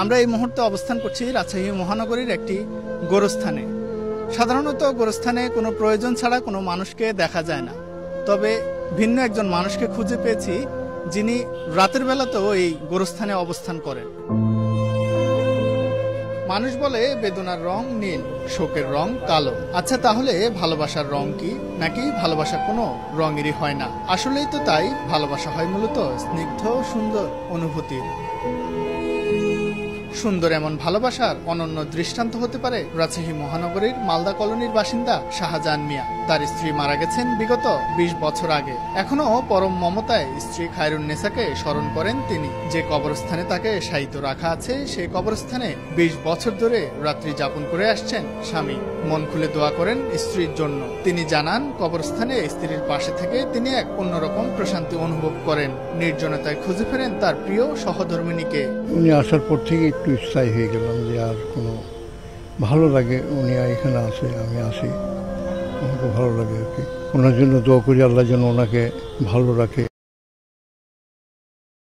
আমরা এই মুহূর্তে অবস্থান করছি রাজশাহী মহানগরীর একটি গোরস্থানে। সাধারণত গোরস্থানে কোনো প্রয়োজন ছাড়া কোনো মানুষকে দেখা যায় না, তবে ভিন্ন একজন মানুষকে খুঁজে পেয়েছি যিনি রাতের বেলাতেও এই গোরস্থানে অবস্থান করেন। মানুষ বলে বেদনার রং নীল, শোকের রং কালো। আচ্ছা, তাহলে ভালোবাসার রং কি? নাকি ভালোবাসা কোনো রঙেরই হয় না? আসলেই তো তাই, ভালোবাসা হয় মূলত স্নিগ্ধ সুন্দর অনুভূতির। সুন্দর এমন ভালোবাসার অনন্য দৃষ্টান্ত হতে পারে রাজশাহী মহানগরীর মালদা কলোনির বাসিন্দা শাহজাহান মিয়া। তার স্ত্রী মারা গেছেন বিগত 20 বছর আগে। এখনো পরম মমতায় স্ত্রী খায়রুন্নেসাকে স্মরণ করেন তিনি। যে কবরস্থানে তাকে শায়িত রাখা আছে, সেই কবরস্থানে 20 বছর ধরে রাত্রি যাপন করে আসছেন স্বামী। মন খুলে দোয়া করেন স্ত্রীর জন্য। তিনি জানান, কবরস্থানে স্ত্রীর পাশে থেকে তিনি এক অন্যরকম প্রশান্তি অনুভব করেন। নির্জনতায় খুঁজে ফেরেন তার প্রিয় সহধর্মিণীকে। উনি আসার পর থেকে একটু স্থায়ী হয়ে গেলাম যে আর কোনো ভালো লাগে, উনি এখানে আসে, আমি আসি, আমাকে ভালো লাগে আর কি। ওনার জন্য দোয়া করি আল্লাহ যেন ওনাকে ভালো রাখে।